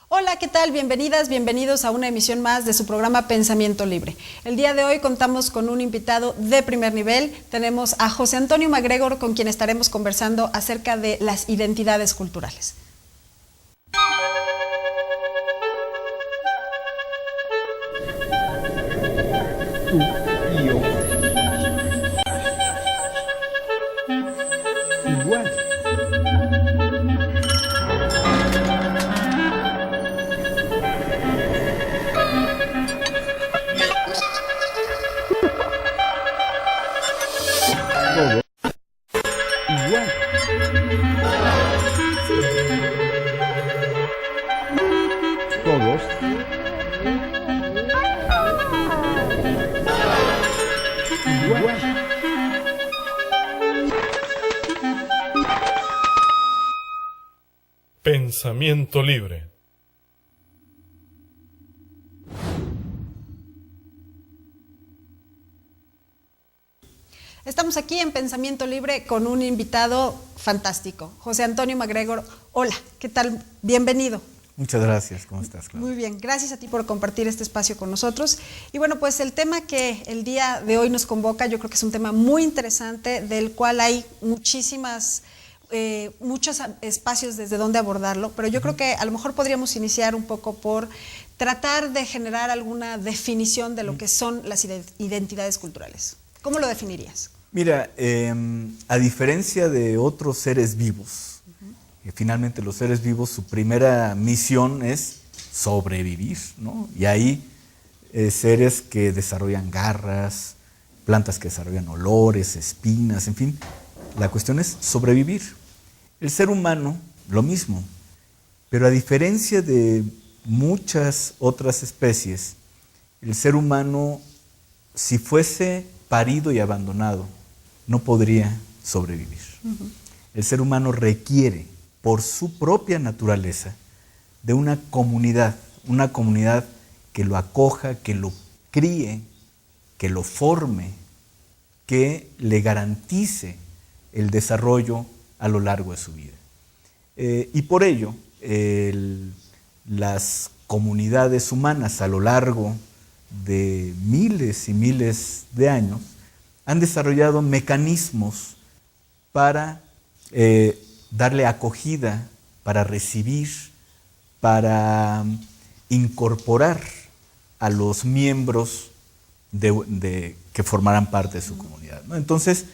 Hola, ¿qué tal? Bienvenidas, bienvenidos a una emisión más de su programa Pensamiento Libre. El día de hoy contamos con un invitado de primer nivel. Tenemos a José Antonio MacGregor, con quien estaremos conversando acerca de las identidades culturales. Tú y yo. Igual. Todo igual. Todos igual. Pensamiento libre. Estamos aquí en Pensamiento Libre con un invitado fantástico, José Antonio MacGregor. Hola, ¿qué tal? Bienvenido. Muchas gracias, ¿cómo estás, Claudia? Muy bien, gracias a ti por compartir este espacio con nosotros. Y bueno, pues el tema que el día de hoy nos convoca, yo creo que es un tema muy interesante, del cual hay muchos espacios desde donde abordarlo, pero yo creo que a lo mejor podríamos iniciar un poco por tratar de generar alguna definición de lo que son las identidades culturales. ¿Cómo lo definirías? Mira, a diferencia de otros seres vivos, finalmente los seres vivos, su primera misión es sobrevivir, ¿no? Y hay seres que desarrollan garras, plantas que desarrollan olores, espinas, en fin. La cuestión es sobrevivir. El ser humano, lo mismo, pero a diferencia de muchas otras especies, el ser humano, si fuese parido y abandonado, no podría sobrevivir. El ser humano requiere, por su propia naturaleza, de una comunidad que lo acoja, que lo críe, que lo forme, que le garantice el desarrollo a lo largo de su vida. Y por ello, las comunidades humanas a lo largo de miles y miles de años han desarrollado mecanismos para darle acogida, para recibir, para incorporar a los miembros que formarán parte de su comunidad, ¿no? Entonces,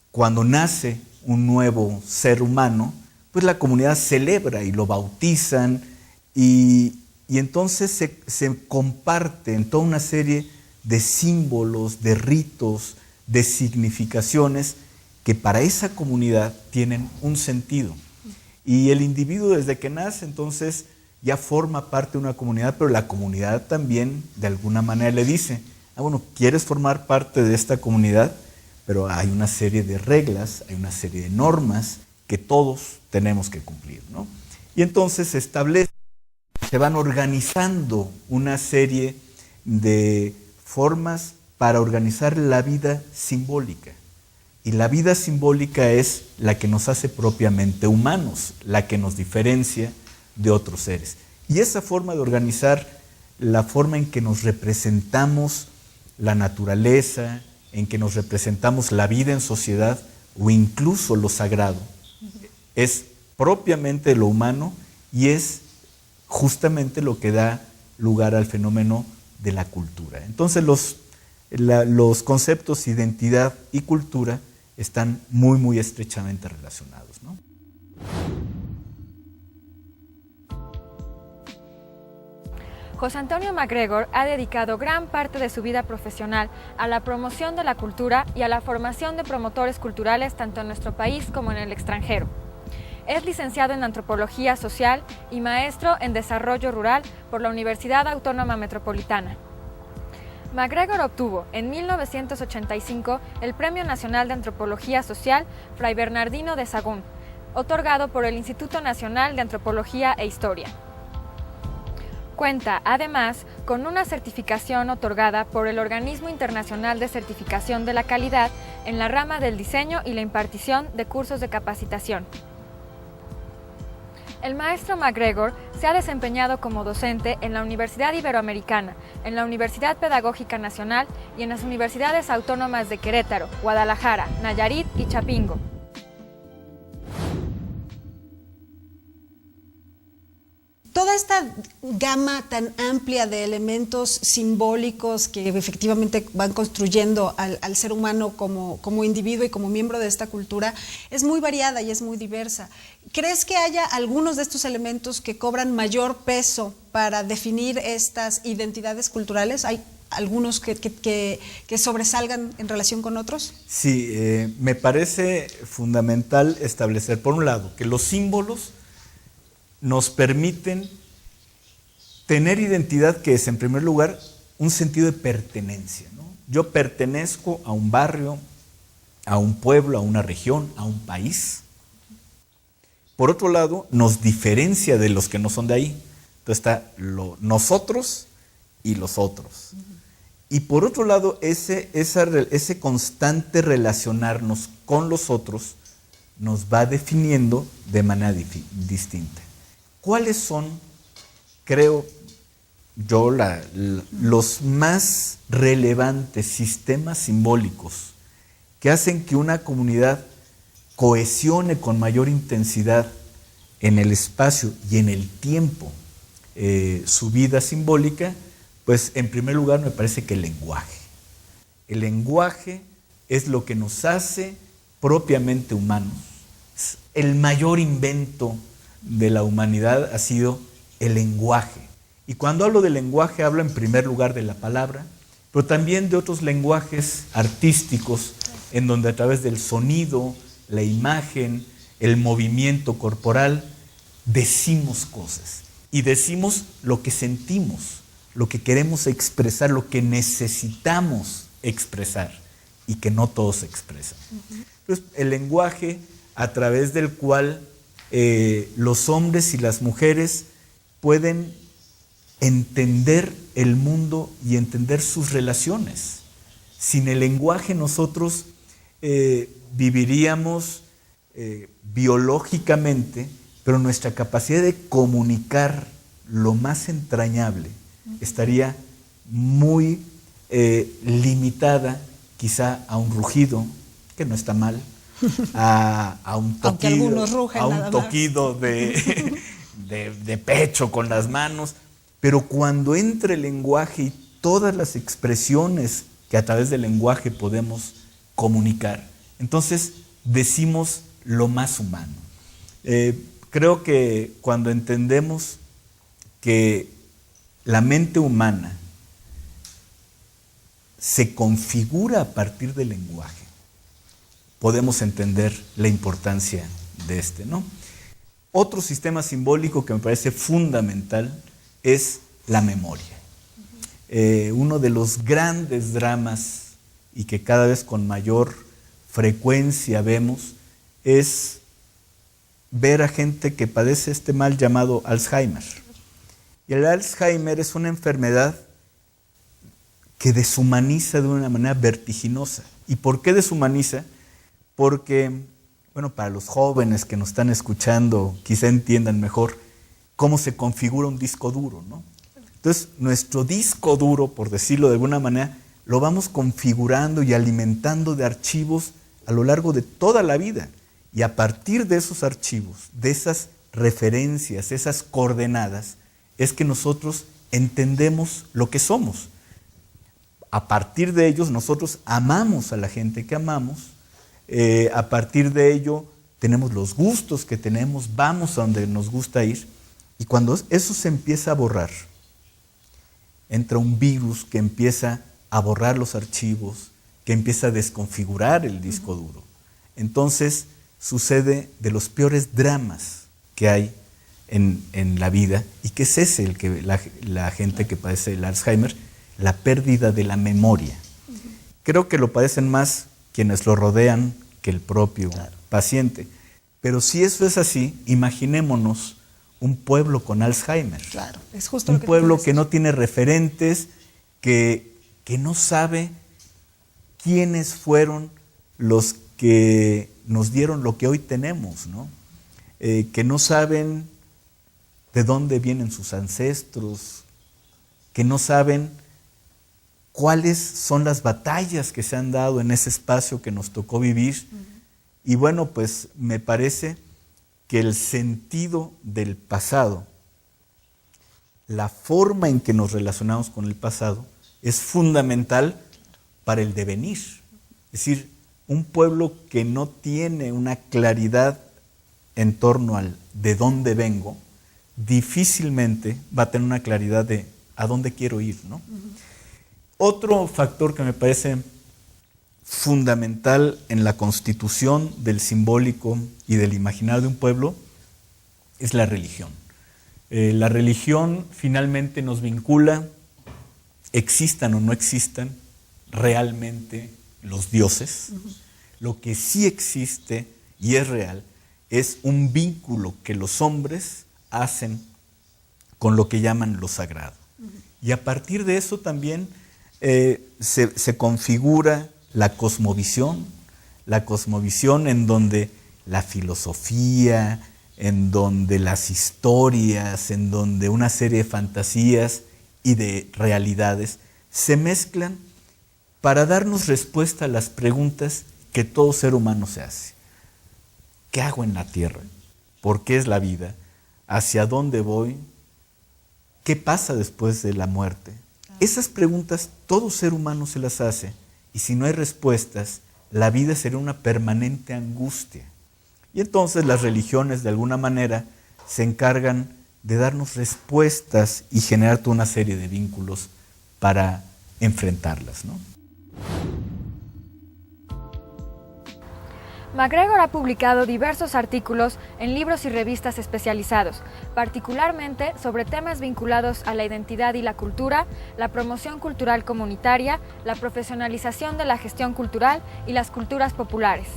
cuando nace un nuevo ser humano, pues la comunidad celebra y lo bautizan y entonces se comparten toda una serie de símbolos, de ritos, de significaciones que para esa comunidad tienen un sentido. Y el individuo desde que nace entonces ya forma parte de una comunidad, pero la comunidad también de alguna manera le dice, bueno, ¿quieres formar parte de esta comunidad? Pero hay una serie de reglas, hay una serie de normas que todos tenemos que cumplir, ¿no? Y entonces se van organizando una serie de formas para organizar la vida simbólica. Y la vida simbólica es la que nos hace propiamente humanos, la que nos diferencia de otros seres. Y esa forma de organizar, la forma en que nos representamos la naturaleza, en que nos representamos la vida en sociedad o incluso lo sagrado, es propiamente lo humano y es justamente lo que da lugar al fenómeno de la cultura. Entonces los conceptos identidad y cultura están muy, muy estrechamente relacionados, ¿no? José Antonio MacGregor ha dedicado gran parte de su vida profesional a la promoción de la cultura y a la formación de promotores culturales tanto en nuestro país como en el extranjero. Es licenciado en Antropología Social y maestro en Desarrollo Rural por la Universidad Autónoma Metropolitana. MacGregor obtuvo en 1985 el Premio Nacional de Antropología Social Fray Bernardino de Sahagún, otorgado por el Instituto Nacional de Antropología e Historia. Cuenta, además, con una certificación otorgada por el Organismo Internacional de Certificación de la Calidad en la rama del diseño y la impartición de cursos de capacitación. El maestro MacGregor se ha desempeñado como docente en la Universidad Iberoamericana, en la Universidad Pedagógica Nacional y en las universidades autónomas de Querétaro, Guadalajara, Nayarit y Chapingo. Toda esta gama tan amplia de elementos simbólicos que efectivamente van construyendo al ser humano como individuo y como miembro de esta cultura es muy variada y es muy diversa. ¿Crees que haya algunos de estos elementos que cobran mayor peso para definir estas identidades culturales? ¿Hay algunos que sobresalgan en relación con otros? Sí, me parece fundamental establecer, por un lado, que los símbolos nos permiten tener identidad, que es en primer lugar un sentido de pertenencia, ¿no? Yo pertenezco a un barrio, a un pueblo, a una región, a un país. Por otro lado, nos diferencia de los que no son de ahí. Entonces está nosotros y los otros. Y por otro lado, ese constante relacionarnos con los otros nos va definiendo de manera distinta. ¿Cuáles son, creo yo, los más relevantes sistemas simbólicos que hacen que una comunidad cohesione con mayor intensidad en el espacio y en el tiempo su vida simbólica? Pues en primer lugar me parece que el lenguaje. El lenguaje es lo que nos hace propiamente humanos. El mayor invento de la humanidad ha sido el lenguaje. Y cuando hablo de lenguaje, hablo en primer lugar de la palabra, pero también de otros lenguajes artísticos, en donde a través del sonido, la imagen, el movimiento corporal, decimos cosas. Y decimos lo que sentimos, lo que queremos expresar, lo que necesitamos expresar, y que no todos expresan. Entonces, el lenguaje a través del cual los hombres y las mujeres pueden entender el mundo y entender sus relaciones. Sin el lenguaje nosotros viviríamos biológicamente, pero nuestra capacidad de comunicar lo más entrañable estaría muy limitada, quizá a un rugido, que no está mal, a un toquido de pecho con las manos. Pero cuando entre el lenguaje y todas las expresiones que a través del lenguaje podemos comunicar, entonces decimos lo más humano. Creo que cuando entendemos que la mente humana se configura a partir del lenguaje, podemos entender la importancia de este, ¿no? Otro sistema simbólico que me parece fundamental es la memoria. Uno de los grandes dramas, y que cada vez con mayor frecuencia vemos, es ver a gente que padece este mal llamado Alzheimer. Y el Alzheimer es una enfermedad que deshumaniza de una manera vertiginosa. ¿Y por qué deshumaniza? Porque, bueno, para los jóvenes que nos están escuchando, quizá entiendan mejor cómo se configura un disco duro, ¿no? Entonces, nuestro disco duro, por decirlo de alguna manera, lo vamos configurando y alimentando de archivos a lo largo de toda la vida. Y a partir de esos archivos, de esas referencias, esas coordenadas, es que nosotros entendemos lo que somos. A partir de ellos, nosotros amamos a la gente que amamos. A partir de ello, tenemos los gustos que tenemos, vamos a donde nos gusta ir. Y cuando eso se empieza a borrar, entra un virus que empieza a borrar los archivos, que empieza a desconfigurar el disco duro. Entonces sucede de los peores dramas que hay en la vida, y que es ese el que la gente que padece el Alzheimer, la pérdida de la memoria. Creo que lo padecen más quienes lo rodean que el propio paciente. Pero si eso es así, imaginémonos un pueblo con Alzheimer. Claro, es justo un pueblo que no tiene referentes, que no sabe quiénes fueron los que nos dieron lo que hoy tenemos, ¿no? Que no saben de dónde vienen sus ancestros, que no saben cuáles son las batallas que se han dado en ese espacio que nos tocó vivir. Y bueno, pues me parece que el sentido del pasado, la forma en que nos relacionamos con el pasado, es fundamental para el devenir. Es decir, un pueblo que no tiene una claridad en torno al de dónde vengo, difícilmente va a tener una claridad de a dónde quiero ir, ¿no? Otro factor que me parece fundamental en la constitución del simbólico y del imaginario de un pueblo es la religión. La religión finalmente nos vincula, existan o no existan realmente los dioses. Lo que sí existe y es real es un vínculo que los hombres hacen con lo que llaman lo sagrado. Y a partir de eso también se configura la cosmovisión en donde la filosofía, en donde las historias, en donde una serie de fantasías y de realidades se mezclan para darnos respuesta a las preguntas que todo ser humano se hace. ¿Qué hago en la tierra? ¿Por qué es la vida? ¿Hacia dónde voy? ¿Qué pasa después de la muerte? Esas preguntas todo ser humano se las hace, y si no hay respuestas, la vida sería una permanente angustia. Y entonces las religiones de alguna manera se encargan de darnos respuestas y generar toda una serie de vínculos para enfrentarlas, ¿no? MacGregor ha publicado diversos artículos en libros y revistas especializados, particularmente sobre temas vinculados a la identidad y la cultura, la promoción cultural comunitaria, la profesionalización de la gestión cultural y las culturas populares.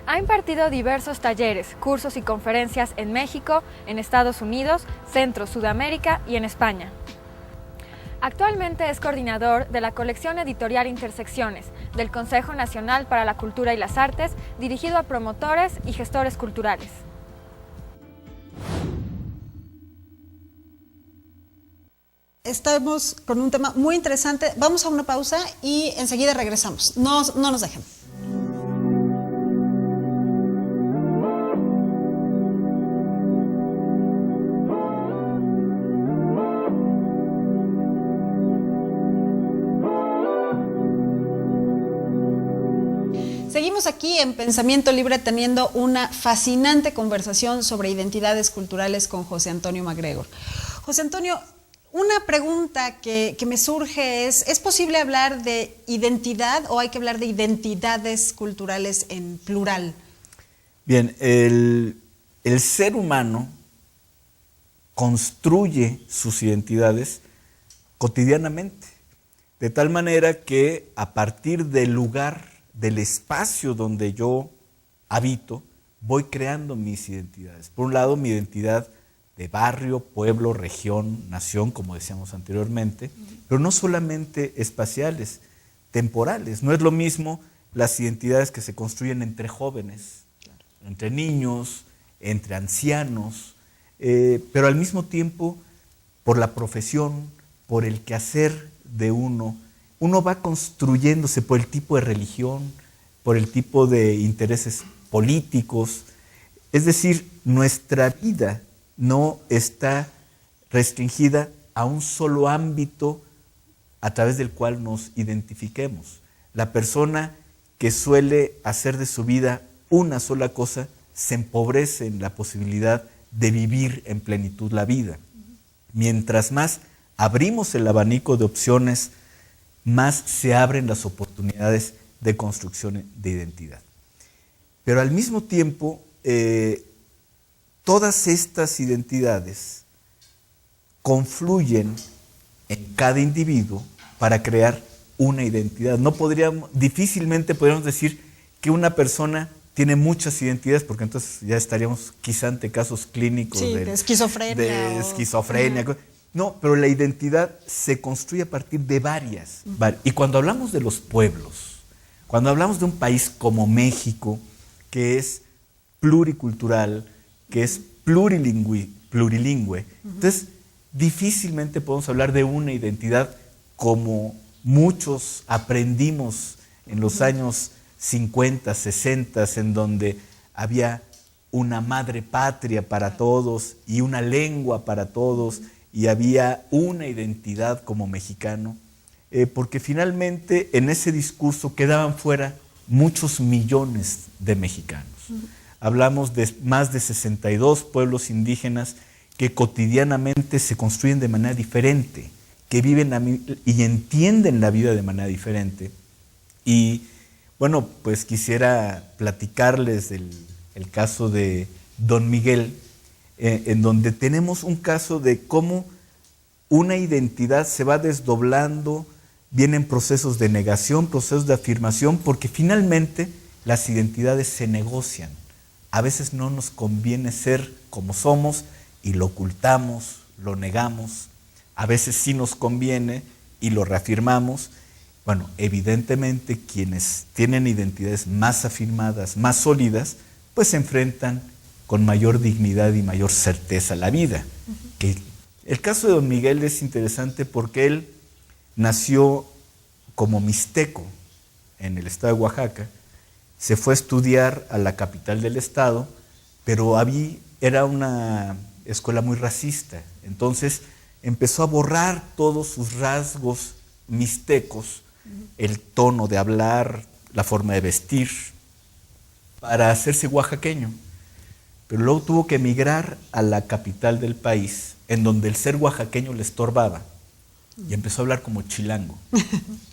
Ha impartido diversos talleres, cursos y conferencias en México, en Estados Unidos, Centro, Sudamérica y en España. Actualmente es coordinador de la colección editorial Intersecciones del Consejo Nacional para la Cultura y las Artes, dirigido a promotores y gestores culturales. Estamos con un tema muy interesante. Vamos a una pausa y enseguida regresamos. No nos dejen. Seguimos aquí en Pensamiento Libre teniendo una fascinante conversación sobre identidades culturales con José Antonio MacGregor. José Antonio, una pregunta que me surge ¿es posible hablar de identidad o hay que hablar de identidades culturales en plural? Bien, el ser humano construye sus identidades cotidianamente, de tal manera que a partir del lugar, del espacio donde yo habito, voy creando mis identidades. Por un lado, mi identidad de barrio, pueblo, región, nación, como decíamos anteriormente, pero no solamente espaciales, temporales. No es lo mismo las identidades que se construyen entre jóvenes, entre niños, entre ancianos, pero al mismo tiempo, por la profesión, por el quehacer de uno va construyéndose por el tipo de religión, por el tipo de intereses políticos. Es decir, nuestra vida no está restringida a un solo ámbito a través del cual nos identifiquemos. La persona que suele hacer de su vida una sola cosa se empobrece en la posibilidad de vivir en plenitud la vida. Mientras más abrimos el abanico de opciones, más se abren las oportunidades de construcción de identidad. Pero al mismo tiempo, todas estas identidades confluyen en cada individuo para crear una identidad. Difícilmente podríamos decir que una persona tiene muchas identidades, porque entonces ya estaríamos quizá ante casos clínicos de esquizofrenia. No, pero la identidad se construye a partir de varias. Y cuando hablamos de los pueblos, cuando hablamos de un país como México, que es pluricultural, que es plurilingüe, plurilingüe. Entonces, difícilmente podemos hablar de una identidad como muchos aprendimos en los años 50, 60, en donde había una madre patria para todos y una lengua para todos y había una identidad como mexicano, porque finalmente en ese discurso quedaban fuera muchos millones de mexicanos. Hablamos de más de 62 pueblos indígenas que cotidianamente se construyen de manera diferente, que viven y entienden la vida de manera diferente. Y bueno, pues quisiera platicarles el caso de Don Miguel, en donde tenemos un caso de cómo una identidad se va desdoblando, vienen procesos de negación, procesos de afirmación, porque finalmente las identidades se negocian. A veces no nos conviene ser como somos y lo ocultamos, lo negamos. A veces sí nos conviene y lo reafirmamos. Bueno, evidentemente quienes tienen identidades más afirmadas, más sólidas, pues se enfrentan con mayor dignidad y mayor certeza a la vida. El caso de Don Miguel es interesante porque él nació como mixteco en el estado de Oaxaca, se fue a estudiar a la capital del estado, pero era una escuela muy racista, entonces empezó a borrar todos sus rasgos mixtecos, el tono de hablar, la forma de vestir, para hacerse oaxaqueño. Pero luego tuvo que emigrar a la capital del país, en donde el ser oaxaqueño le estorbaba, y empezó a hablar como chilango.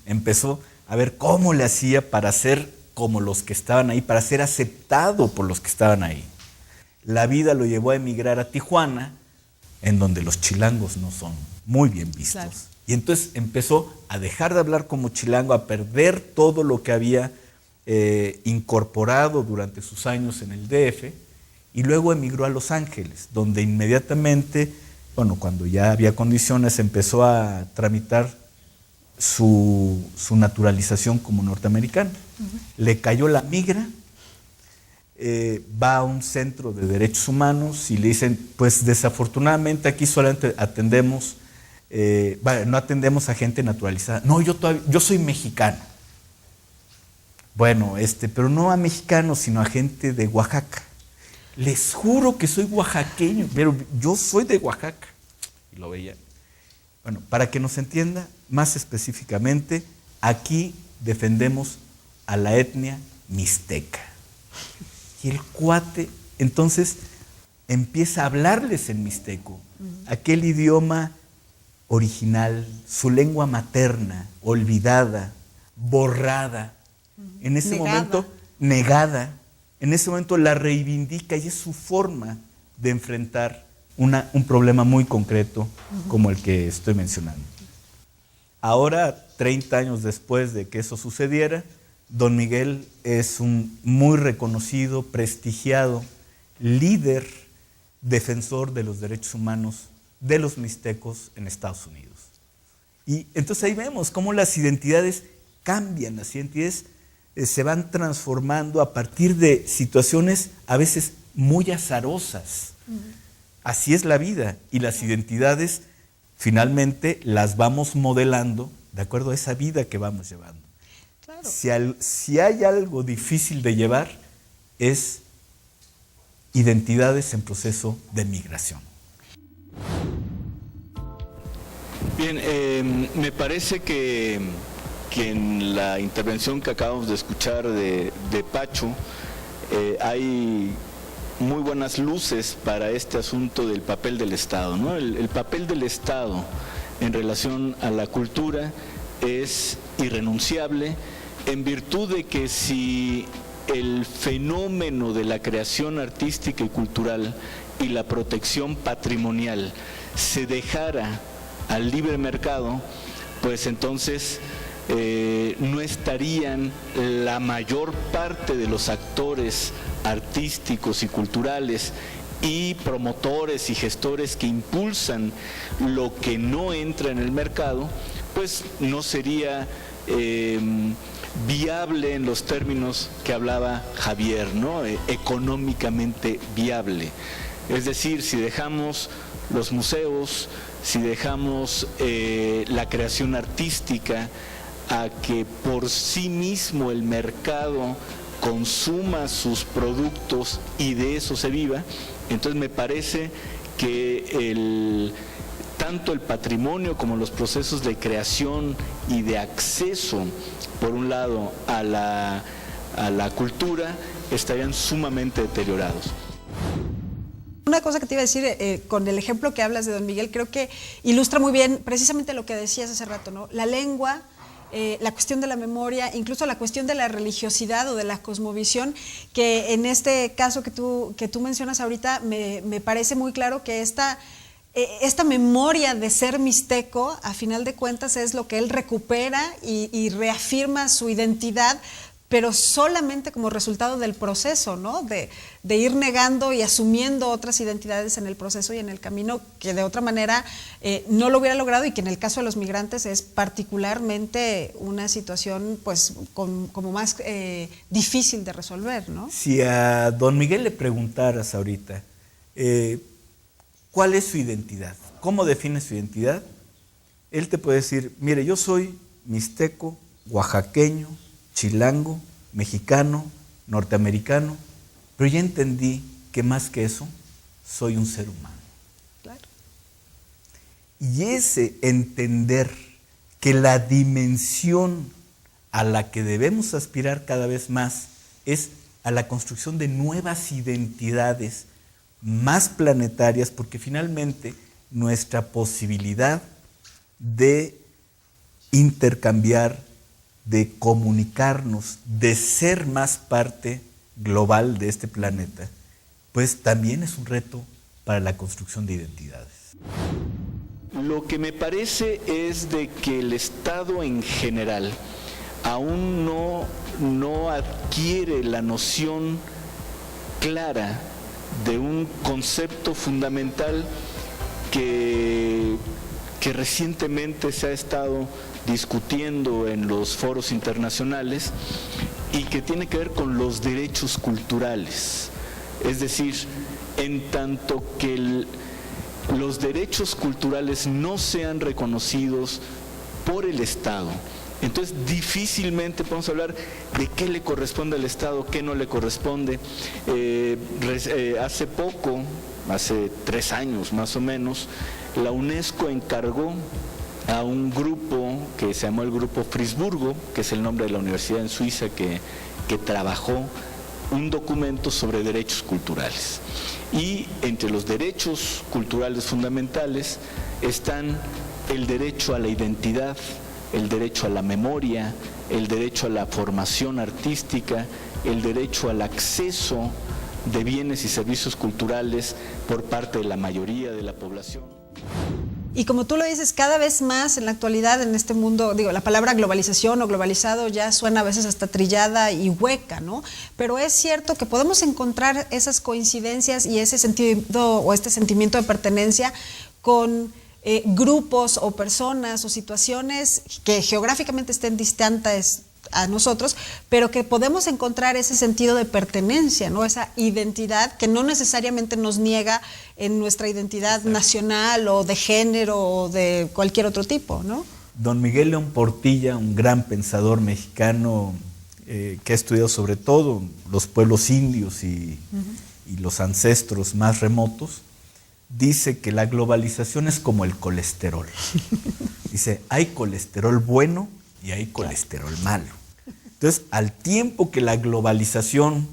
Empezó a ver cómo le hacía para ser como los que estaban ahí, para ser aceptado por los que estaban ahí. La vida lo llevó a emigrar a Tijuana, en donde los chilangos no son muy bien vistos. Claro. Y entonces empezó a dejar de hablar como chilango, a perder todo lo que había incorporado durante sus años en el DF, y luego emigró a Los Ángeles, donde inmediatamente, bueno, cuando ya había condiciones, empezó a tramitar su naturalización como norteamericano. Le cayó la migra, va a un centro de derechos humanos y le dicen, pues desafortunadamente aquí solamente atendemos, no atendemos a gente naturalizada. No, yo soy mexicano. Bueno, pero no a mexicanos, sino a gente de Oaxaca. Les juro que soy oaxaqueño, pero yo soy de Oaxaca. Y lo veía. Bueno, para que nos entienda más específicamente, aquí defendemos a la etnia mixteca. Y el cuate, entonces, empieza a hablarles en mixteco, aquel idioma original, su lengua materna, olvidada, borrada, en ese momento negada, en ese momento la reivindica y es su forma de enfrentar un problema muy concreto como el que estoy mencionando. Ahora, 30 años después de que eso sucediera, Don Miguel es un muy reconocido, prestigiado líder, defensor de los derechos humanos de los mixtecos en Estados Unidos. Y entonces ahí vemos cómo las identidades cambian, las identidades se van transformando a partir de situaciones a veces muy azarosas. Así es la vida y las identidades finalmente las vamos modelando de acuerdo a esa vida que vamos llevando. Claro. Si hay algo difícil de llevar es identidades en proceso de migración. Bien, me parece que en la intervención que acabamos de escuchar de Pacho hay muy buenas luces para este asunto del papel del Estado, ¿no? El papel del Estado en relación a la cultura es irrenunciable en virtud de que si el fenómeno de la creación artística y cultural y la protección patrimonial se dejara al libre mercado, pues entonces no estarían la mayor parte de los actores artísticos y culturales y promotores y gestores que impulsan lo que no entra en el mercado, pues no sería viable en los términos que hablaba Javier, ¿no? Económicamente viable. Es decir, si dejamos los museos, si dejamos la creación artística a que por sí mismo el mercado consuma sus productos y de eso se viva, entonces me parece que tanto el patrimonio como los procesos de creación y de acceso, por un lado, a la cultura, estarían sumamente deteriorados. Una cosa que te iba a decir, con el ejemplo que hablas de Don Miguel, creo que ilustra muy bien precisamente lo que decías hace rato, ¿no? La lengua, la cuestión de la memoria, incluso la cuestión de la religiosidad o de la cosmovisión, que en este caso que tú mencionas ahorita, me parece muy claro que esta memoria de ser mixteco, a final de cuentas, es lo que él recupera y reafirma su identidad, pero solamente como resultado del proceso, ¿no? De ir negando y asumiendo otras identidades en el proceso y en el camino, que de otra manera no lo hubiera logrado, y que en el caso de los migrantes es particularmente una situación pues como más difícil de resolver, ¿no? Si a Don Miguel le preguntaras ahorita, ¿cuál es su identidad? ¿Cómo define su identidad? Él te puede decir, mire, yo soy mixteco, oaxaqueño, chilango, mexicano, norteamericano, pero ya entendí que más que eso, soy un ser humano. Claro. Y ese entender que la dimensión a la que debemos aspirar cada vez más es a la construcción de nuevas identidades más planetarias, porque finalmente nuestra posibilidad de intercambiar, de comunicarnos, de ser más parte global de este planeta, pues también es un reto para la construcción de identidades. Lo que me parece es de que el Estado en general aún no adquiere la noción clara de un concepto fundamental que recientemente se ha estado discutiendo en los foros internacionales y que tiene que ver con los derechos culturales. Es decir, en tanto que los derechos culturales no sean reconocidos por el Estado, entonces difícilmente podemos hablar de qué le corresponde al Estado, qué no le corresponde. Hace poco, hace 3 años más o menos, la UNESCO encargó a un grupo que se llamó el Grupo Frisburgo, que es el nombre de la universidad en Suiza que trabajó un documento sobre derechos culturales. Y entre los derechos culturales fundamentales están el derecho a la identidad, el derecho a la memoria, el derecho a la formación artística, el derecho al acceso de bienes y servicios culturales por parte de la mayoría de la población. Y como tú lo dices, cada vez más en la actualidad en este mundo, digo, la palabra globalización o globalizado ya suena a veces hasta trillada y hueca, ¿no? Pero es cierto que podemos encontrar esas coincidencias y ese sentido o este sentimiento de pertenencia con grupos o personas o situaciones que geográficamente estén distantes a nosotros, pero que podemos encontrar ese sentido de pertenencia, ¿no? Esa identidad que no necesariamente nos niega en nuestra identidad nacional o de género o de cualquier otro tipo, ¿no? Don Miguel León Portilla, un gran pensador mexicano que ha estudiado sobre todo los pueblos indios y los ancestros más remotos, dice que la globalización es como el colesterol. Dice, hay colesterol bueno y hay colesterol malo. Entonces, al tiempo que la globalización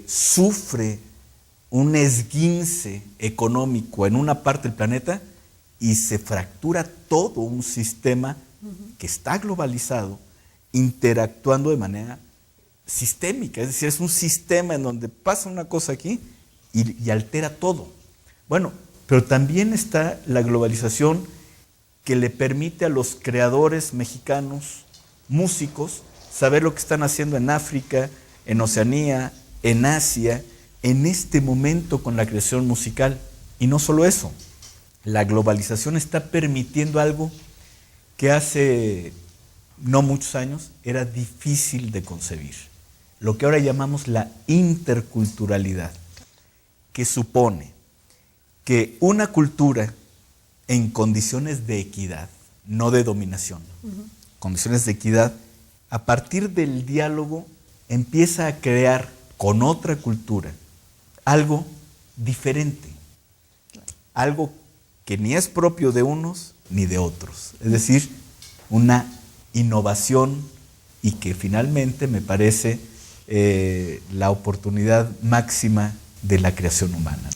sufre un esguince económico en una parte del planeta y se fractura todo un sistema que está globalizado, interactuando de manera sistémica, es decir, es un sistema en donde pasa una cosa aquí y altera todo. Bueno, pero también está la globalización que le permite a los creadores mexicanos, músicos, saber lo que están haciendo en África, en Oceanía, en Asia, en este momento con la creación musical. Y no solo eso, la globalización está permitiendo algo que hace no muchos años era difícil de concebir, lo que ahora llamamos la interculturalidad, que supone que una cultura en condiciones de equidad, no de dominación, condiciones de equidad, a partir del diálogo empieza a crear con otra cultura algo diferente, algo que ni es propio de unos ni de otros, es decir, una innovación y que finalmente me parece la oportunidad máxima de la creación humana.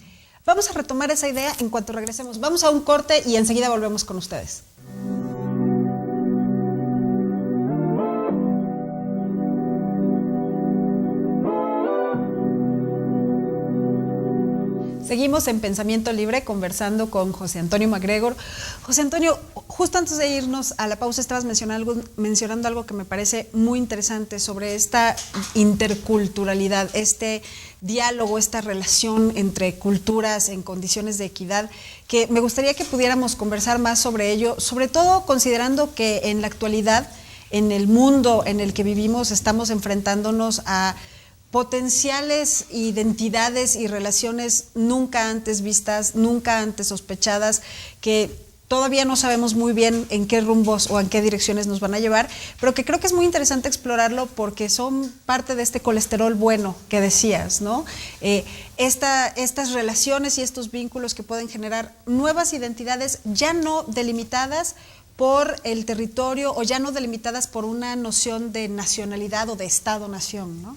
Vamos a retomar esa idea en cuanto regresemos. Vamos a un corte y enseguida volvemos con ustedes. Seguimos en Pensamiento Libre conversando con José Antonio MacGregor. José Antonio, justo antes de irnos a la pausa estabas mencionando algo que me parece muy interesante sobre esta interculturalidad, este diálogo, esta relación entre culturas en condiciones de equidad, que me gustaría que pudiéramos conversar más sobre ello, sobre todo considerando que en la actualidad, en el mundo en el que vivimos, estamos enfrentándonos a potenciales identidades y relaciones nunca antes vistas, nunca antes sospechadas, que todavía no sabemos muy bien en qué rumbos o en qué direcciones nos van a llevar, pero que creo que es muy interesante explorarlo porque son parte de este colesterol bueno que decías, ¿no? Estas relaciones y estos vínculos que pueden generar nuevas identidades ya no delimitadas por el territorio o ya no delimitadas por una noción de nacionalidad o de Estado-nación, ¿no?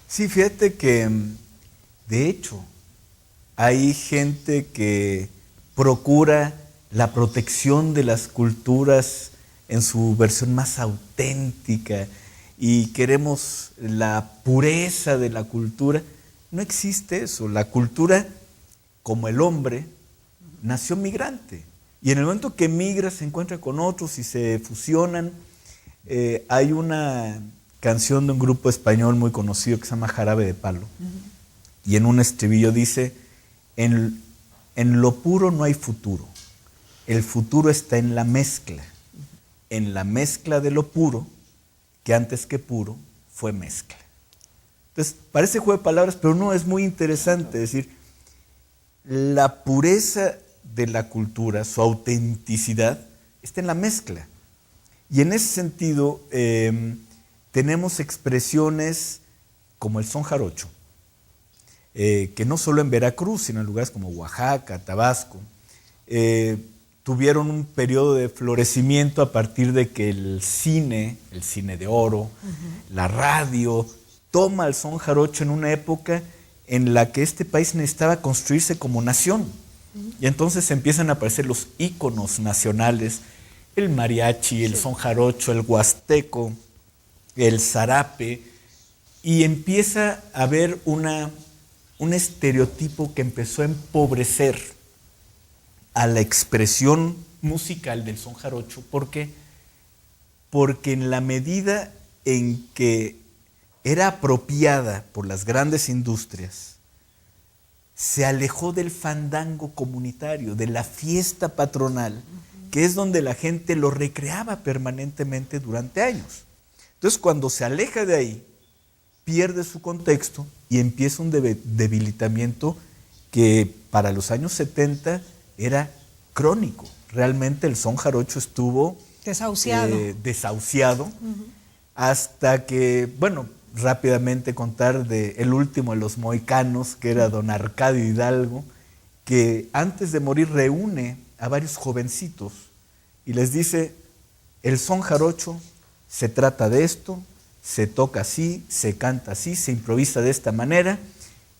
Sí, fíjate que, de hecho, hay gente que procura la protección de las culturas en su versión más auténtica y queremos la pureza de la cultura. No existe eso. La cultura, como el hombre, nació migrante. Y en el momento que migra se encuentra con otros y se fusionan. Hay una canción de un grupo español muy conocido que se llama Jarabe de Palo. Y en un estribillo dice, en lo puro no hay futuro. El futuro está en la mezcla de lo puro, que antes que puro fue mezcla. Entonces, parece juego de palabras, pero no, es muy interesante. Es decir, la pureza de la cultura, su autenticidad, está en la mezcla. Y en ese sentido, tenemos expresiones como el son jarocho, que no solo en Veracruz, sino en lugares como Oaxaca, Tabasco, tuvieron un periodo de florecimiento a partir de que el cine de oro, la radio, toma el son jarocho en una época en la que este país necesitaba construirse como nación. Y entonces empiezan a aparecer los íconos nacionales, el mariachi, el son jarocho, el huasteco, el zarape, y empieza a haber un estereotipo que empezó a empobrecer a la expresión musical del son jarocho. ¿Por qué? Porque en la medida en que era apropiada por las grandes industrias, se alejó del fandango comunitario, de la fiesta patronal, que es donde la gente lo recreaba permanentemente durante años. Entonces, cuando se aleja de ahí, pierde su contexto y empieza un debilitamiento que para los años 70 era crónico. Realmente el son jarocho estuvo desahuciado hasta que, bueno, rápidamente contar de el último de los mohicanos, que era don Arcadio Hidalgo, que antes de morir reúne a varios jovencitos y les dice, el son jarocho se trata de esto, se toca así, se canta así, se improvisa de esta manera,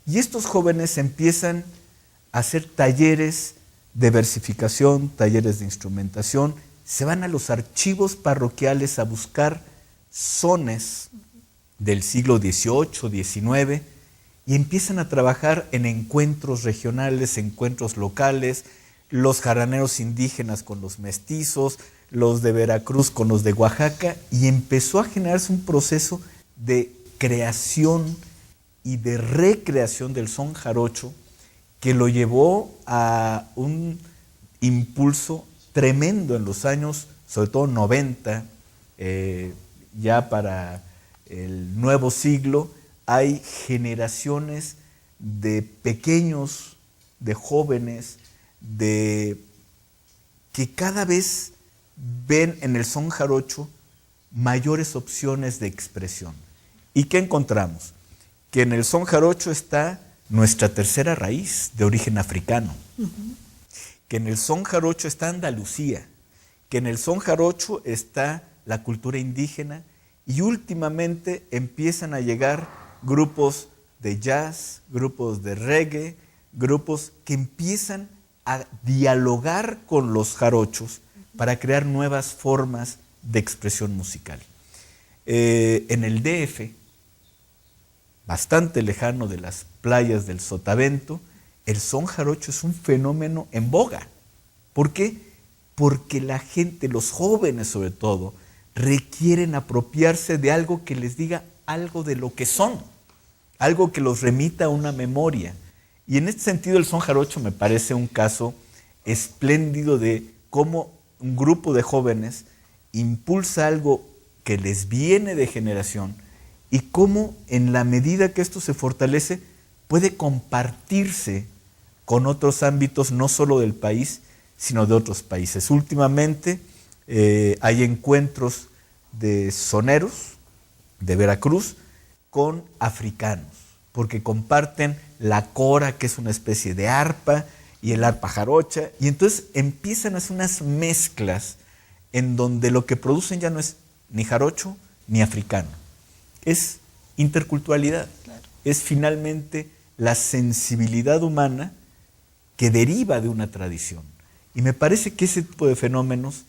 y estos jóvenes empiezan a hacer talleres de versificación, talleres de instrumentación, se van a los archivos parroquiales a buscar sones del siglo XVIII, XIX, y empiezan a trabajar en encuentros regionales, encuentros locales, los jaraneros indígenas con los mestizos, los de Veracruz con los de Oaxaca, y empezó a generarse un proceso de creación y de recreación del son jarocho que lo llevó a un impulso tremendo en los años, sobre todo 90, ya para el nuevo siglo, hay generaciones de pequeños, de jóvenes, que cada vez ven en el son jarocho mayores opciones de expresión. ¿Y qué encontramos? Que en el son jarocho está nuestra tercera raíz de origen africano, que en el son jarocho está Andalucía, que en el son jarocho está la cultura indígena, y últimamente empiezan a llegar grupos de jazz, grupos de reggae, grupos que empiezan a dialogar con los jarochos para crear nuevas formas de expresión musical. En el DF, bastante lejano de las playas del Sotavento, el son jarocho es un fenómeno en boga. ¿Por qué? Porque la gente, los jóvenes sobre todo, requieren apropiarse de algo que les diga algo de lo que son, algo que los remita a una memoria. Y en este sentido el son jarocho me parece un caso espléndido de cómo un grupo de jóvenes impulsa algo que les viene de generación y cómo en la medida que esto se fortalece puede compartirse con otros ámbitos no solo del país, sino de otros países. Últimamente hay encuentros de soneros de Veracruz con africanos, porque comparten la cora, que es una especie de arpa, y el arpa jarocha, y entonces empiezan a hacer unas mezclas en donde lo que producen ya no es ni jarocho ni africano, es interculturalidad, claro. Es finalmente la sensibilidad humana que deriva de una tradición. Y me parece que ese tipo de fenómenos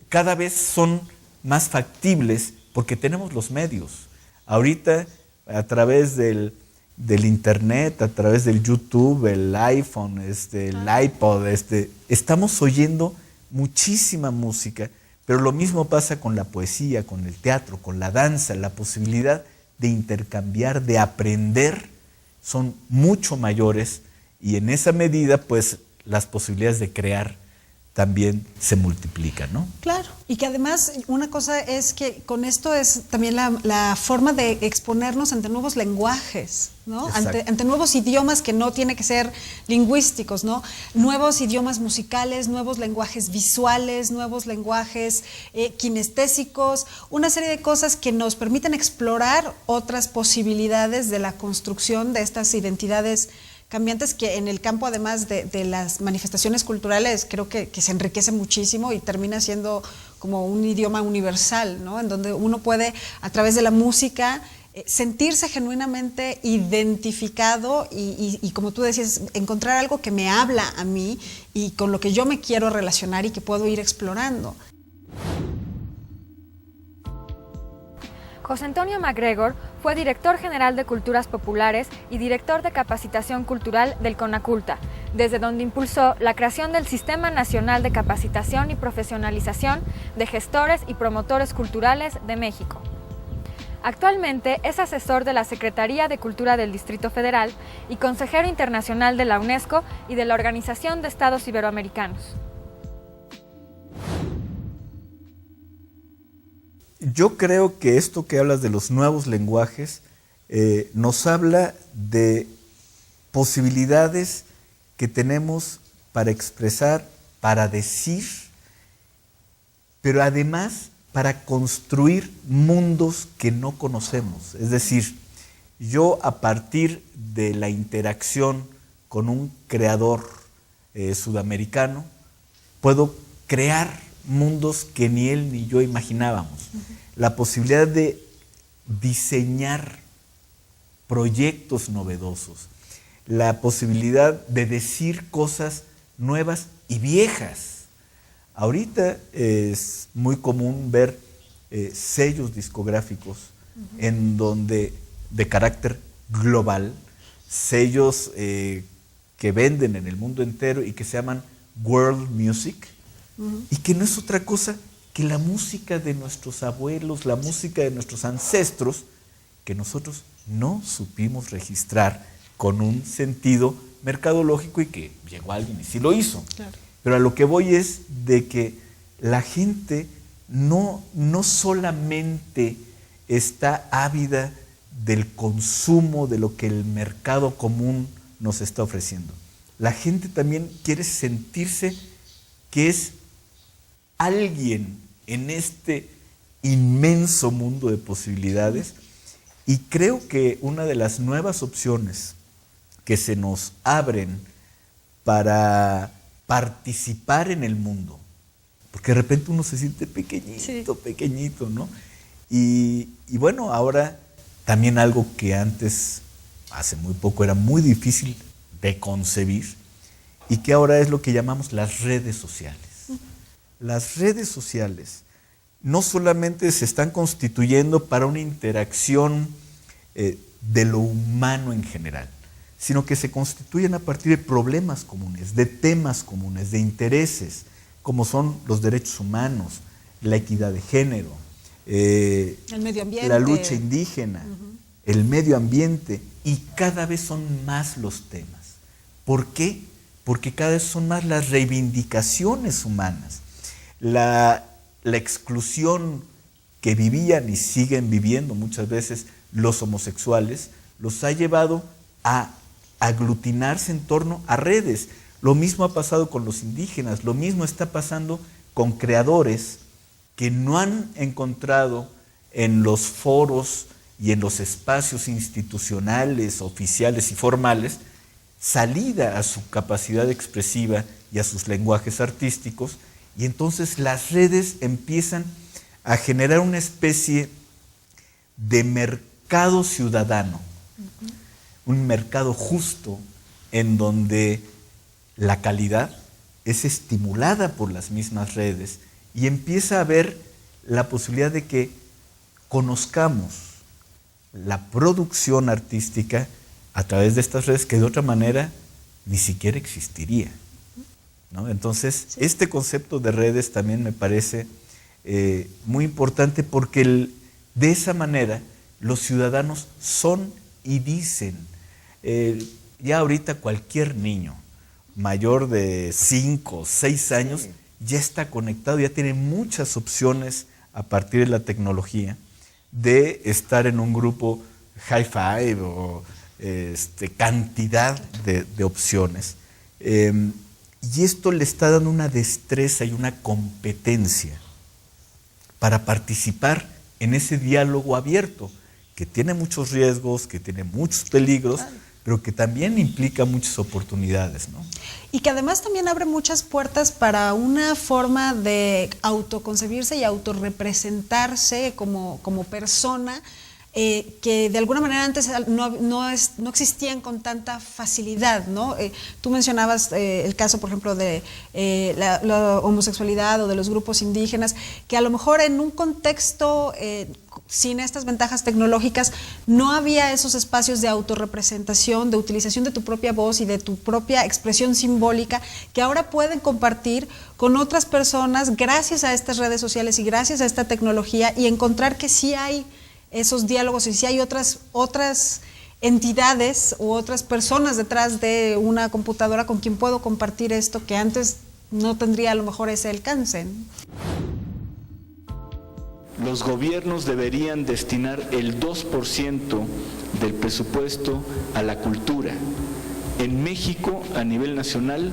cada vez son más factibles porque tenemos los medios. Ahorita, a través del internet, a través del YouTube, el iPhone, el iPod, estamos oyendo muchísima música, pero lo mismo pasa con la poesía, con el teatro, con la danza. La posibilidad de intercambiar, de aprender, son mucho mayores, y en esa medida, pues, las posibilidades de crear también se multiplican, ¿no? Claro, y que además una cosa es que con esto es también la forma de exponernos ante nuevos lenguajes, ¿no? Ante nuevos idiomas que no tienen que ser lingüísticos, ¿no? Nuevos idiomas musicales, nuevos lenguajes visuales, nuevos lenguajes kinestésicos, una serie de cosas que nos permiten explorar otras posibilidades de la construcción de estas identidades cambiantes, que en el campo, además de las manifestaciones culturales, creo que se enriquece muchísimo y termina siendo como un idioma universal, ¿no? En donde uno puede, a través de la música, sentirse genuinamente identificado y como tú decías, encontrar algo que me habla a mí y con lo que yo me quiero relacionar y que puedo ir explorando. José Antonio MacGregor fue director general de Culturas Populares y director de Capacitación Cultural del CONACULTA, desde donde impulsó la creación del Sistema Nacional de Capacitación y Profesionalización de Gestores y Promotores Culturales de México. Actualmente es asesor de la Secretaría de Cultura del Distrito Federal y consejero internacional de la UNESCO y de la Organización de Estados Iberoamericanos. Yo creo que esto que hablas de los nuevos lenguajes nos habla de posibilidades que tenemos para expresar, para decir, pero además para construir mundos que no conocemos. Es decir, yo a partir de la interacción con un creador sudamericano puedo crear mundos que ni él ni yo imaginábamos. La posibilidad de diseñar proyectos novedosos, la posibilidad de decir cosas nuevas y viejas. Ahorita es muy común ver sellos discográficos en donde, de carácter global, sellos que venden en el mundo entero y que se llaman World Music, y que no es otra cosa que la música de nuestros abuelos, la música de nuestros ancestros, que nosotros no supimos registrar con un sentido mercadológico y que llegó alguien y sí lo hizo. Claro. Pero a lo que voy es de que la gente no solamente está ávida del consumo, de lo que el mercado común nos está ofreciendo. La gente también quiere sentirse que es alguien en este inmenso mundo de posibilidades, y creo que una de las nuevas opciones que se nos abren para participar en el mundo, porque de repente uno se siente pequeñito, pequeñito, ¿no? Y bueno, ahora también algo que antes, hace muy poco, era muy difícil de concebir, y que ahora es lo que llamamos las redes sociales. Las redes sociales no solamente se están constituyendo para una interacción de lo humano en general, sino que se constituyen a partir de problemas comunes, de temas comunes, de intereses, como son los derechos humanos, la equidad de género, el medio ambiente, la lucha indígena, el medio ambiente, y cada vez son más los temas. ¿Por qué? Porque cada vez son más las reivindicaciones humanas. La exclusión que vivían y siguen viviendo muchas veces los homosexuales los ha llevado a aglutinarse en torno a redes. Lo mismo ha pasado con los indígenas, lo mismo está pasando con creadores que no han encontrado en los foros y en los espacios institucionales, oficiales y formales salida a su capacidad expresiva y a sus lenguajes artísticos, y entonces las redes empiezan a generar una especie de mercado ciudadano, un mercado justo en donde la calidad es estimulada por las mismas redes, y empieza a haber la posibilidad de que conozcamos la producción artística a través de estas redes que de otra manera ni siquiera existiría, ¿no? Entonces, este concepto de redes también me parece muy importante, porque de esa manera los ciudadanos son y dicen. Ya ahorita cualquier niño mayor de 5 o 6 años ya está conectado, ya tiene muchas opciones a partir de la tecnología de estar en un grupo high five o cantidad de opciones. Y esto le está dando una destreza y una competencia para participar en ese diálogo abierto, que tiene muchos riesgos, que tiene muchos peligros, pero que también implica muchas oportunidades, ¿no? Y que además también abre muchas puertas para una forma de autoconcebirse y autorrepresentarse como persona, que de alguna manera antes no existían con tanta facilidad, ¿no? Tú mencionabas el caso, por ejemplo, de la homosexualidad o de los grupos indígenas, que a lo mejor en un contexto sin estas ventajas tecnológicas no había esos espacios de autorrepresentación, de utilización de tu propia voz y de tu propia expresión simbólica, que ahora pueden compartir con otras personas gracias a estas redes sociales y gracias a esta tecnología, y encontrar que sí hay esos diálogos y si hay otras entidades u otras personas detrás de una computadora con quien puedo compartir esto que antes no tendría a lo mejor ese alcance, ¿no? Los gobiernos deberían destinar el 2% del presupuesto a la cultura. En México, a nivel nacional,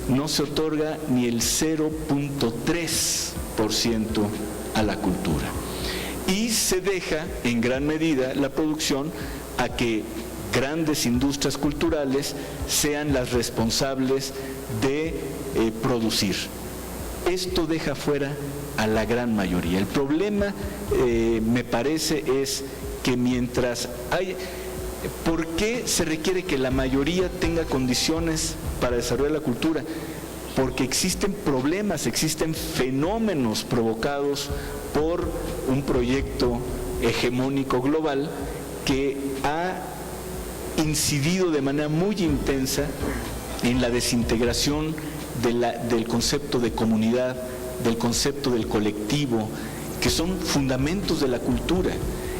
no se otorga ni el 0.3% a la cultura. Y se deja en gran medida la producción a que grandes industrias culturales sean las responsables de producir. Esto deja fuera a la gran mayoría. El problema, me parece, es que mientras hay... ¿Por qué se requiere que la mayoría tenga condiciones para desarrollar la cultura? Porque existen problemas, existen fenómenos provocados por un proyecto hegemónico global que ha incidido de manera muy intensa en la desintegración del concepto de comunidad, del concepto del colectivo, que son fundamentos de la cultura.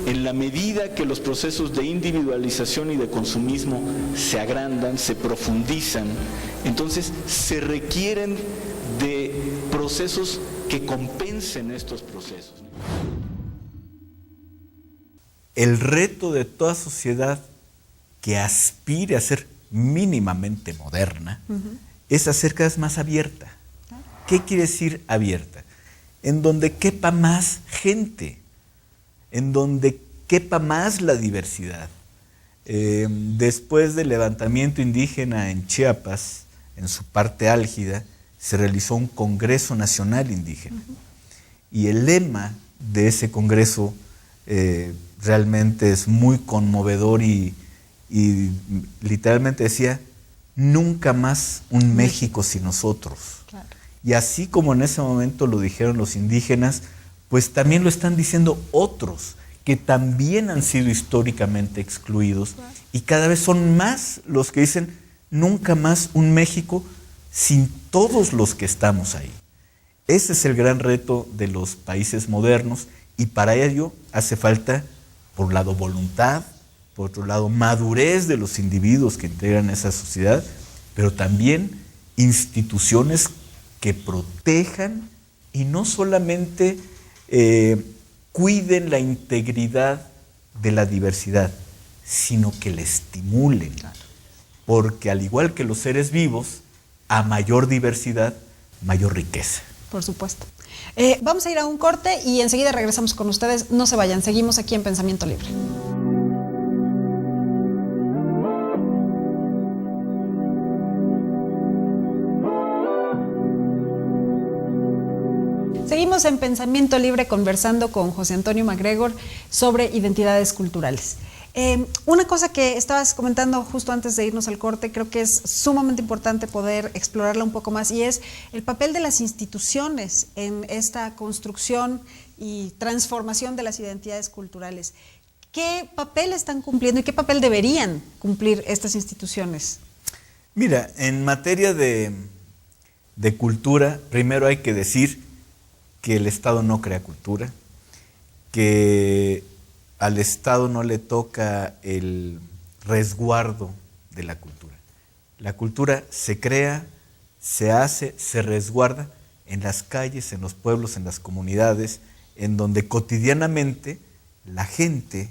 En la medida que los procesos de individualización y de consumismo se agrandan, se profundizan, entonces se requieren de procesos que compensen estos procesos. el reto de toda sociedad que aspire a ser mínimamente moderna es hacer cada vez más abierta. ¿Qué quiere decir abierta? En donde quepa más gente, en donde quepa más la diversidad. Después del levantamiento indígena en Chiapas, en su parte álgida, se realizó un Congreso Nacional Indígena. Y el lema de ese congreso realmente es muy conmovedor y literalmente decía: nunca más un México sin nosotros. Claro. Y así como en ese momento lo dijeron los indígenas, pues también lo están diciendo otros que también han sido históricamente excluidos, y cada vez son más los que dicen: nunca más un México sin todos los que estamos ahí. Ese es el gran reto de los países modernos, y para ello hace falta, por un lado, voluntad, por otro lado, madurez de los individuos que integran esa sociedad, pero también instituciones que protejan y no solamente cuiden la integridad de la diversidad, sino que la estimulen. Porque al igual que los seres vivos, a mayor diversidad, mayor riqueza. Por supuesto. Vamos a ir a un corte y enseguida regresamos con ustedes. No se vayan, seguimos aquí en Pensamiento Libre. Seguimos en Pensamiento Libre conversando con José Antonio MacGregor sobre identidades culturales. Una cosa que estabas comentando justo antes de irnos al corte, creo que es sumamente importante poder explorarla un poco más, y es el papel de las instituciones en esta construcción y transformación de las identidades culturales. ¿Qué papel están cumpliendo y qué papel deberían cumplir estas instituciones? Mira, en materia de cultura, primero hay que decir que el Estado no crea cultura, que al Estado no le toca el resguardo de la cultura. La cultura se crea, se hace, se resguarda en las calles, en los pueblos, en las comunidades, en donde cotidianamente la gente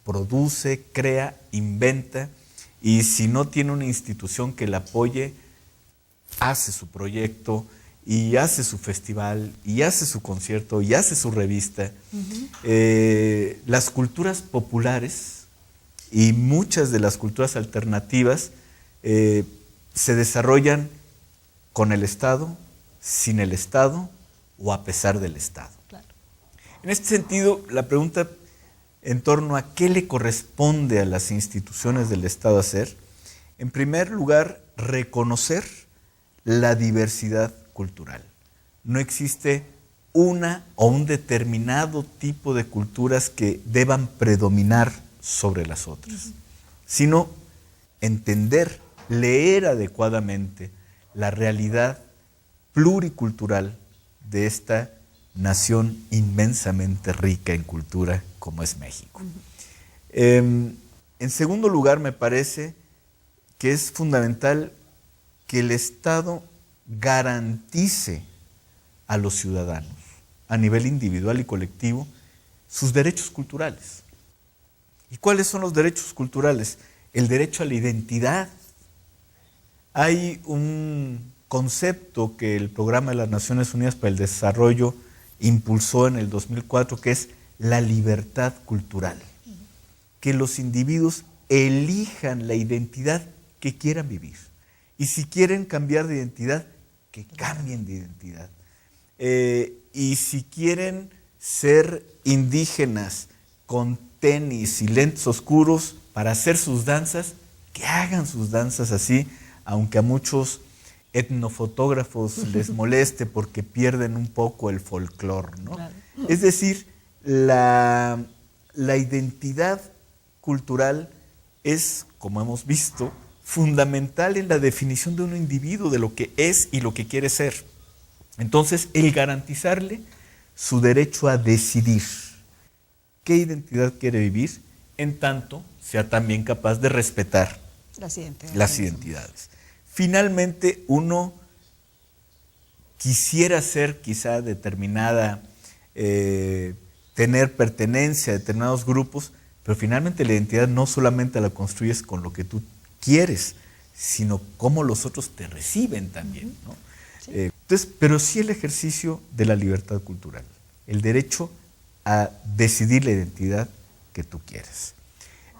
produce, crea, inventa, y si no tiene una institución que la apoye, hace su proyecto, y hace su festival, y hace su concierto, y hace su revista. Las culturas populares y muchas de las culturas alternativas se desarrollan con el Estado, sin el Estado o a pesar del Estado. Claro. En este sentido, la pregunta en torno a qué le corresponde a las instituciones del Estado hacer, en primer lugar, reconocer la diversidad cultural. No existe una o un determinado tipo de culturas que deban predominar sobre las otras, sino entender, leer adecuadamente la realidad pluricultural de esta nación inmensamente rica en cultura como es México. En segundo lugar, me parece que es fundamental que el Estado garantice a los ciudadanos, a nivel individual y colectivo, sus derechos culturales. ¿Y cuáles son los derechos culturales? El derecho a la identidad. Hay un concepto que el Programa de las Naciones Unidas para el Desarrollo impulsó en el 2004, que es la libertad cultural. Que los individuos elijan la identidad que quieran vivir. Y si quieren cambiar de identidad, que cambien de identidad. Y si quieren ser indígenas con tenis y lentes oscuros para hacer sus danzas, que hagan sus danzas así, aunque a muchos etnofotógrafos les moleste porque pierden un poco el folclore, ¿no? Claro. Es decir, la identidad cultural es, como hemos visto, fundamental en la definición de un individuo, de lo que es y lo que quiere ser. Entonces, el garantizarle su derecho a decidir qué identidad quiere vivir, en tanto sea también capaz de respetar las identidades. Finalmente, uno quisiera ser quizá determinada, tener pertenencia a determinados grupos, pero finalmente la identidad no solamente la construyes con lo que tú quieres, sino cómo los otros te reciben también, ¿no? Sí. Entonces, pero sí el ejercicio de la libertad cultural, el derecho a decidir la identidad que tú quieres,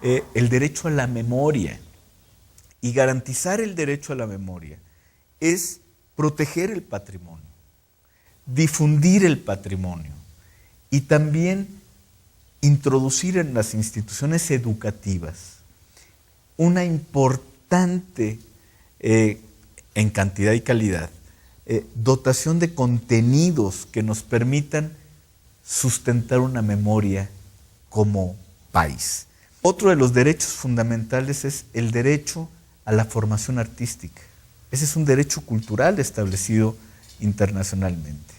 el derecho a la memoria. Y garantizar el derecho a la memoria es proteger el patrimonio, difundir el patrimonio y también introducir en las instituciones educativas una importante, en cantidad y calidad, dotación de contenidos que nos permitan sustentar una memoria como país. Otro de los derechos fundamentales es el derecho a la formación artística. Ese es un derecho cultural establecido internacionalmente.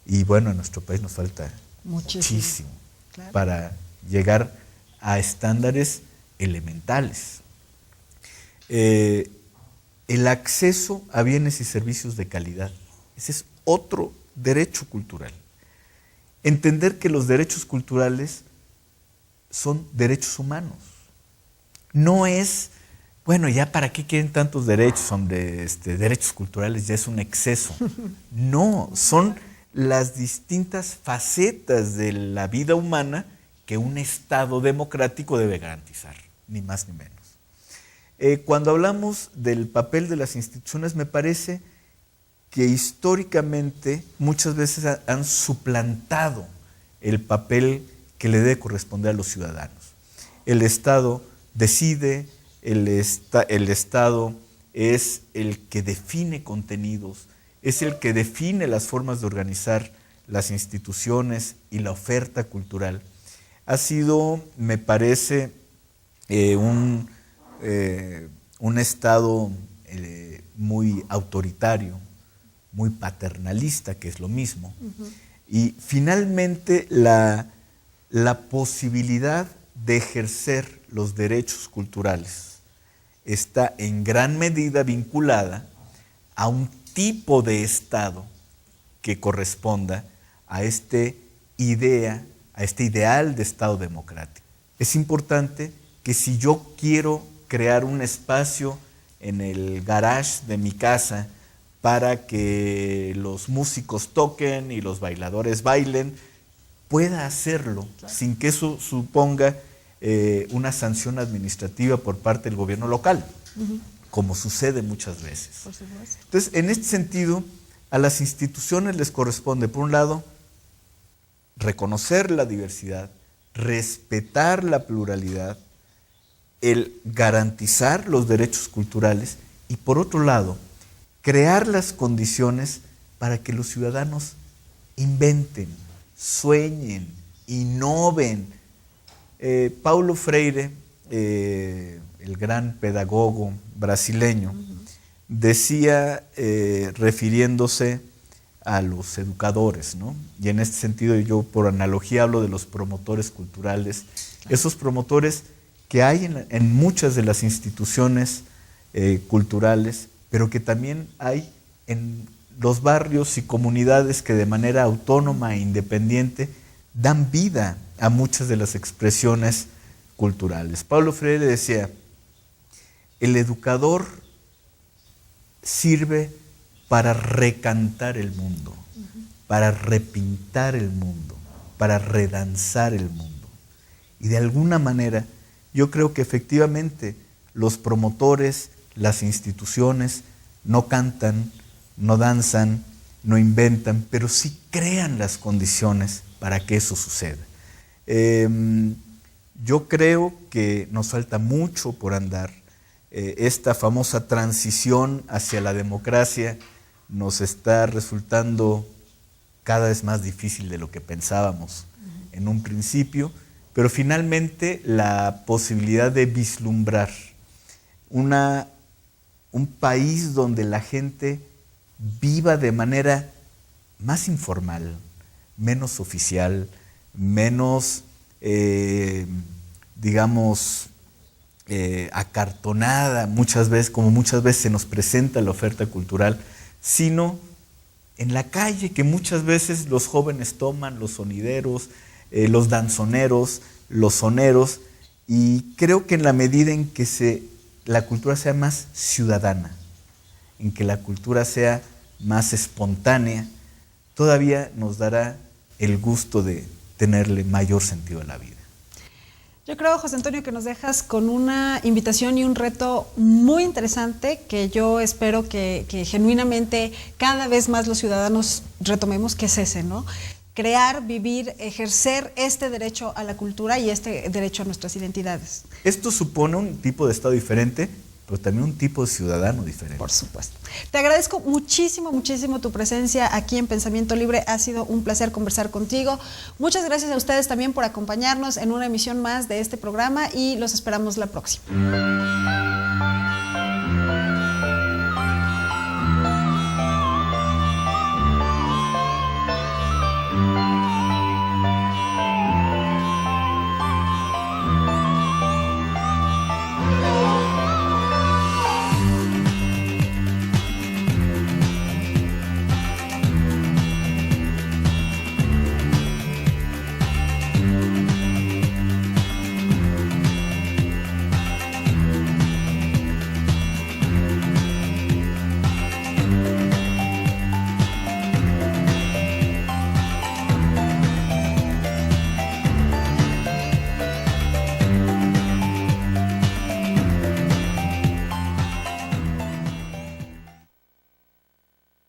Y bueno, en nuestro país nos falta muchísimo claro, para llegar a estándares elementales. El acceso a bienes y servicios de calidad. Ese es otro derecho cultural. Entender que los derechos culturales son derechos humanos. No es, bueno, ya para qué quieren tantos derechos, hombre, derechos culturales ya es un exceso. No, son las distintas facetas de la vida humana que un Estado democrático debe garantizar, ni más ni menos. Cuando hablamos del papel de las instituciones, me parece que históricamente muchas veces han suplantado el papel que le debe corresponder a los ciudadanos. El Estado decide, el Estado es el que define contenidos, es el que define las formas de organizar las instituciones y la oferta cultural. Ha sido, me parece, un Estado muy autoritario, muy paternalista, que es lo mismo. Y finalmente la posibilidad de ejercer los derechos culturales está en gran medida vinculada a un tipo de Estado que corresponda a este ideal de Estado democrático. Es importante que si yo quiero crear un espacio en el garage de mi casa para que los músicos toquen y los bailadores bailen, pueda hacerlo, claro, sin que eso suponga una sanción administrativa por parte del gobierno local, como sucede muchas veces. Por supuesto. Entonces, en este sentido, a las instituciones les corresponde, por un lado, reconocer la diversidad, respetar la pluralidad, el garantizar los derechos culturales y, por otro lado, crear las condiciones para que los ciudadanos inventen, sueñen, innoven. Paulo Freire, el gran pedagogo brasileño, decía, refiriéndose a los educadores, ¿no? Y en este sentido yo por analogía hablo de los promotores culturales, esos promotores que hay en muchas de las instituciones culturales, pero que también hay en los barrios y comunidades que de manera autónoma e independiente dan vida a muchas de las expresiones culturales. Paulo Freire decía, el educador sirve para recantar el mundo, para repintar el mundo, para redanzar el mundo. Y de alguna manera yo creo que efectivamente los promotores, las instituciones no cantan, no danzan, no inventan, pero sí crean las condiciones para que eso suceda. Yo creo que nos falta mucho por andar. Esta famosa transición hacia la democracia nos está resultando cada vez más difícil de lo que pensábamos en un principio, pero finalmente la posibilidad de vislumbrar un país donde la gente viva de manera más informal, menos oficial, menos, acartonada muchas veces, como muchas veces se nos presenta la oferta cultural, sino en la calle, que muchas veces los jóvenes toman, los sonideros, los danzoneros, los soneros, Y creo que en la medida en que la cultura sea más ciudadana, en que la cultura sea más espontánea, todavía nos dará el gusto de tenerle mayor sentido a la vida. Yo creo, José Antonio, que nos dejas con una invitación y un reto muy interesante que yo espero que genuinamente cada vez más los ciudadanos retomemos, que es ese, ¿no? Crear, vivir, ejercer este derecho a la cultura y este derecho a nuestras identidades. Esto supone un tipo de Estado diferente, pero también un tipo de ciudadano diferente. Por supuesto. Te agradezco muchísimo, muchísimo tu presencia aquí en Pensamiento Libre. Ha sido un placer conversar contigo. Muchas gracias a ustedes también por acompañarnos en una emisión más de este programa y los esperamos la próxima.